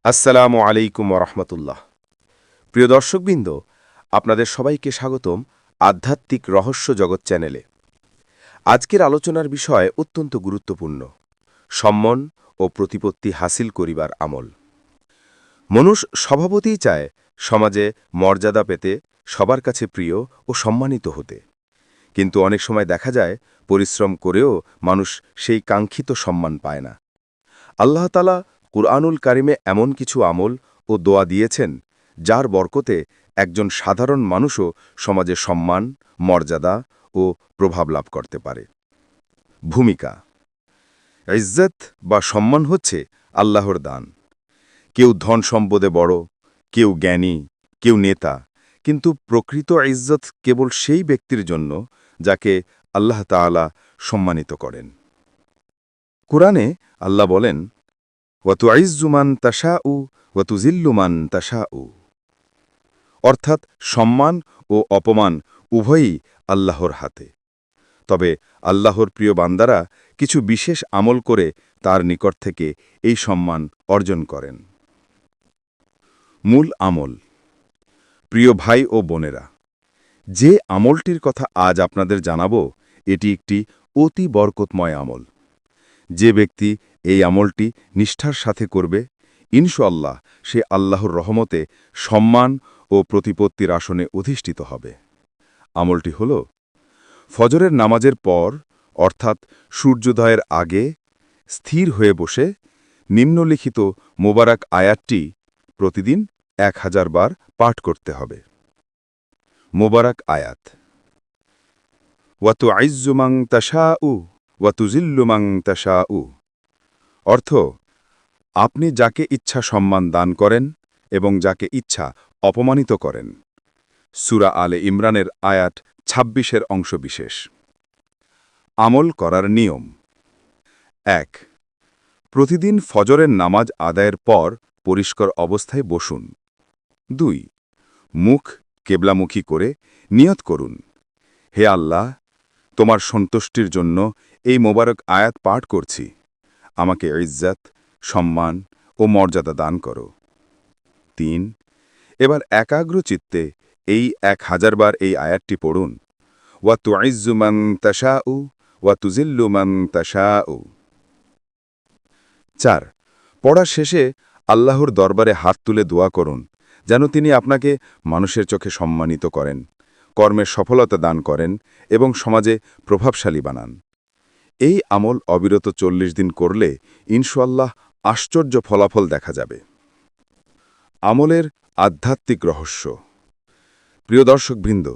আসসালামু আলাইকুম ওরহমতুল্লাহ। প্রিয় দর্শকবৃন্দ, আপনাদের সবাইকে স্বাগতম আধ্যাত্মিক রহস্য জগৎ চ্যানেলে। আজকের আলোচনার বিষয় অত্যন্ত গুরুত্বপূর্ণ: সম্মান ও প্রতিপত্তি হাসিল করিবার আমল। মানুষ স্বভাবতই চায় সমাজে মর্যাদা পেতে, সবার কাছে প্রিয় ও সম্মানিত হতে। কিন্তু অনেক সময় দেখা যায় পরিশ্রম করেও মানুষ সেই কাঙ্ক্ষিত সম্মান পায় না। আল্লাহ তাআলা কুরআনুল কারিমে এমন কিছু আমল ও দোয়া দিয়েছেন যার বরকতে একজন সাধারণ মানুষও সমাজে সম্মান, মর্যাদা ও প্রভাব লাভ করতে পারে। ভূমিকা: ইজ্জত বা সম্মান হচ্ছে আল্লাহর দান। কেউ ধন সম্পদে বড়, কেউ জ্ঞানী, কেউ নেতা, কিন্তু প্রকৃত ইজ্জত কেবল সেই ব্যক্তির জন্য যাকে আল্লাহ তাআলা সম্মানিত করেন। কুরআনে আল্লাহ বলেন, ওয়াতুইজ্জু মান তাশাউ ওয়াতুযিল্লু মান তাশাউ, অর্থাৎ সম্মান ও অপমান উভয়ই আল্লাহর হাতে। তবে আল্লাহর প্রিয় বান্দারা কিছু বিশেষ আমল করে তার নিকট থেকে এই সম্মান অর্জন করেন। মূল আমল। প্রিয় ভাই ও বোনেরা, যে আমলটির কথা আজ আপনাদের জানাবো, এটি একটি অতি বরকতময় আমল। যে ব্যক্তি এই আমলটি নিষ্ঠার সাথে করবে, ইনশাআল্লাহ সে আল্লাহর রহমতে সম্মান ও প্রতিপত্তির আসনে অধিষ্ঠিত হবে। আমলটি হল, ফজরের নামাজের পর অর্থাৎ সূর্যোদয়ের আগে স্থির হয়ে বসে নিম্নলিখিত মোবারক আয়াতটি প্রতিদিন 1000 বার পাঠ করতে হবে। মোবারক আয়াত: ওয়াতুইজ্জু মান তাশাউ ওয়াতুযিল্লু মান তাশাউ, অর্থ, আপনি যাকে ইচ্ছা সম্মান দান করেন এবং যাকে ইচ্ছা অপমানিত করেন। সূরা আলে ইমরানের আয়াত 26-এর অংশবিশেষ। আমল করার নিয়ম: ১. প্রতিদিন ফজরের নামাজ আদায়ের পর পরিষ্কার অবস্থায় বসুন। ২. মুখ কেবলামুখী করে নিয়ত করুন, হে আল্লাহ, তোমার সন্তুষ্টির জন্য এই মোবারক আয়াত পাঠ করছি, আমাকে ইজ্জত, সম্মান ও মর্যাদা দান করো। ৩. এবার একাগ্র চিত্তে এই 1000 বার এই আয়াতটি পড়ুন, ওয়াতুইজ্জু মান তাশাউ ওয়াতুযিল্লু মান তাশাউ। ৪. পড়া শেষে আল্লাহর দরবারে হাত তুলে দোয়া করুন যেন তিনি আপনাকে মানুষের চোখে সম্মানিত করেন, কর্মের সফলতা দান করেন এবং সমাজে প্রভাবশালী বানান। এই আমল অবিরত 40 দিন করলে ইনশাআল্লাহ আশ্চর্য ফলাফল দেখা যাবে। আমলের আধ্যাত্মিক রহস্য। প্রিয় দর্শকবৃন্দ,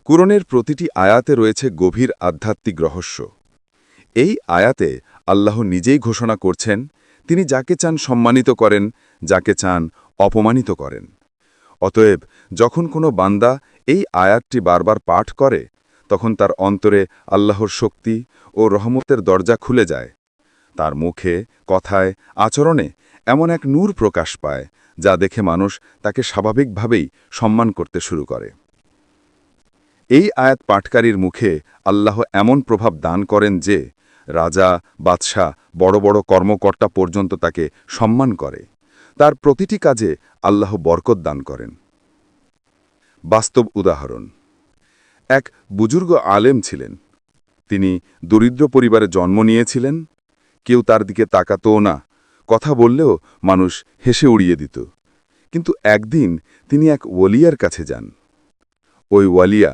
কুরআনের প্রতিটি আয়াতে রয়েছে গভীর আধ্যাত্মিক রহস্য। এই আয়াতে আল্লাহ নিজেই ঘোষণা করছেন তিনি যাকে চান সম্মানিত করেন, যাকে চান অপমানিত করেন। অতএব যখন কোনো বান্দা এই আয়াতটি বারবার পাঠ করে, তখন তার অন্তরে আল্লাহর শক্তি ও রহমতের দরজা খুলে যায়। তার মুখে, কথায়, আচরণে এমন এক নূর প্রকাশ পায় যা দেখে মানুষ তাকে স্বাভাবিকভাবেই সম্মান করতে শুরু করে। এই আয়াত পাঠকারীর মুখে আল্লাহ এমন প্রভাব দান করেন যে রাজা, বাদশাহ, বড় বড় কর্মকর্তা পর্যন্ত তাকে সম্মান করে। তার প্রতিটি কাজে আল্লাহ বরকত দান করেন। বাস্তব উদাহরণ: এক বুজুর্গ আলেম ছিলেন। তিনি দরিদ্র পরিবারে জন্ম নিয়েছিলেন। কেউ তার দিকে তাকাতও না, কথা বললেও মানুষ হেসে উড়িয়ে দিত। কিন্তু একদিন তিনি এক ওয়ালিয়ার কাছে যান। ওই ওয়ালিয়া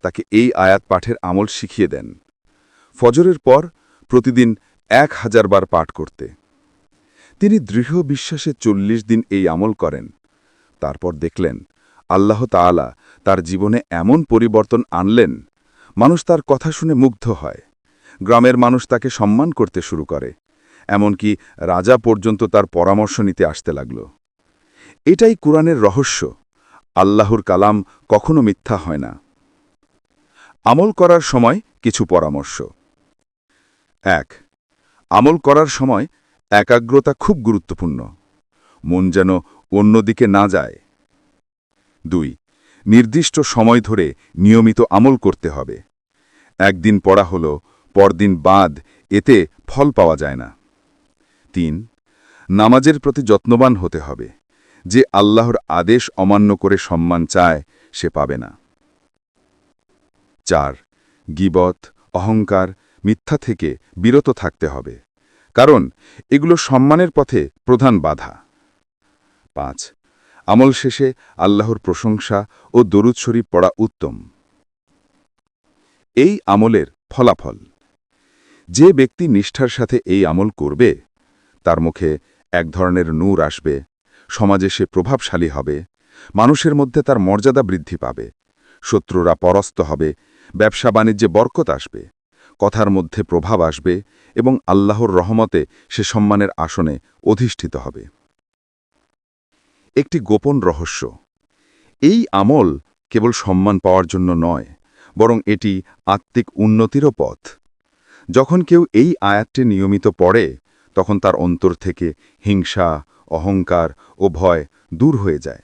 তাকে এই আয়াত পাঠের আমল শিখিয়ে দেন। ফজরের পর প্রতিদিন 1000 বার পাঠ করতে। তিনি দৃঢ় বিশ্বাসে 40 দিন এই আমল করেন। তারপর দেখলেন আল্লাহ তাআলা তার জীবনে এমন পরিবর্তন আনলেন, মানুষ তার কথা শুনে মুগ্ধ হয়। গ্রামের মানুষ তাকে সম্মান করতে শুরু করে, এমনকি রাজা পর্যন্ত তার পরামর্শ নিতে আসতে লাগল। এটাই কুরআনের রহস্য। আল্লাহর কালাম কখনো মিথ্যা হয় না। আমল করার সময় কিছু পরামর্শ। ১. আমল করার সময় একাগ্রতা খুব গুরুত্বপূর্ণ। মন যেন অন্যদিকে না যায়। ২. নির্দিষ্ট সময় ধরে নিয়মিত আমল করতে হবে। একদিন পড়া হলো, পরদিন বাদ, এতে ফল পাওয়া যায় না। ৩. নামাজের প্রতি যত্নবান হতে হবে। যে আল্লাহর আদেশ অমান্য করে সম্মান চায় সে পাবে না। 4. গীবত, অহংকার, মিথ্যা থেকে বিরত থাকতে হবে, কারণ এগুলো সম্মানের পথে প্রধান বাধা। 5. আমল শেষে আল্লাহর প্রশংসা ও দরুদ শরীফ পড়া উত্তম। এই আমলের ফলাফল: যে ব্যক্তি নিষ্ঠার সাথে এই আমল করবে তার মুখে এক ধরনের নূর আসবে, সমাজে সে প্রভাবশালী হবে, মানুষের মধ্যে তার মর্যাদা বৃদ্ধি পাবে, শত্রুরা পরাস্ত হবে, ব্যবসা বাণিজ্যে বরকত আসবে, কথার মধ্যে প্রভাব আসবে এবং আল্লাহর রহমতে সে সম্মানের আসনে অধিষ্ঠিত হবে। একটি গোপন রহস্য: এই আমল কেবল সম্মান পাওয়ার জন্য নয়, বরং এটি আত্মিক উন্নতিরও পথ। যখন কেউ এই আয়াতটি নিয়মিত পড়ে তখন তার অন্তর থেকে হিংসা, অহংকার ও ভয় দূর হয়ে যায়।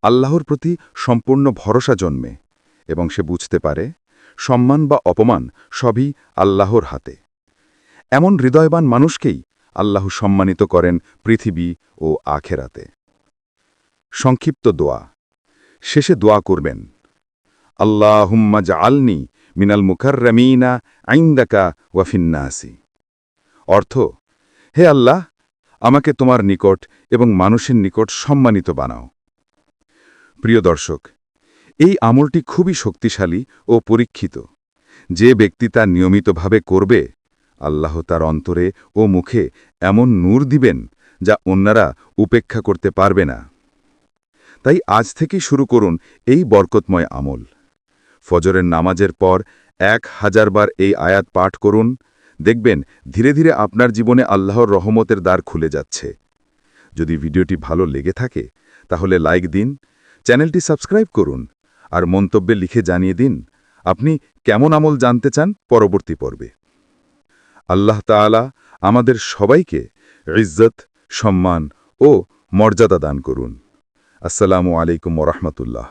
আল্লাহর প্রতি সম্পূর্ণ ভরসা জন্মে এবং সে বুঝতে পারে সম্মান বা অপমান সবই আল্লাহর হাতে। এমন হৃদয়বান মানুষকেই আল্লাহ সম্মানিত করেন পৃথিবী ও আখেরাতে। সংক্ষিপ্ত দোয়া: শেষে দোয়া করবেন, আল্লাহুম্মা জাআলনি মিনাল মুকাররামিনা ইনদাকা ওয়া ফিন্নাসি। অর্থ: হে আল্লাহ, আমাকে তোমার নিকট এবং মানুষের নিকট সম্মানিত বানাও। প্রিয় দর্শক, এই আমলটি খুবই শক্তিশালী ও পরীক্ষিত। যে ব্যক্তি তা নিয়মিতভাবে করবে, আল্লাহ তার অন্তরে ও মুখে এমন নূর দিবেন যা অন্যরা উপেক্ষা করতে পারবে না। তাই আজ থেকেই শুরু করুন এই বরকতময় আমল। ফজরের নামাজের পর 1000 বার এই আয়াত পাঠ করুন। দেখবেন ধীরে ধীরে আপনার জীবনে আল্লাহর রহমতের দ্বার খুলে যাচ্ছে। যদি ভিডিওটি ভালো লেগে থাকে তাহলে লাইক দিন, চ্যানেলটি সাবস্ক্রাইব করুন আর মন্তব্যে লিখে জানিয়ে দিন আপনি কেমন আমল জানতে চান পরবর্তী পর্বে। আল্লাহ তাআলা আমাদের সবাইকে ইজ্জত, সম্মান ও মর্যাদা দান করুন। আসসালামু আলাইকুম ওয়া রাহমাতুল্লাহ।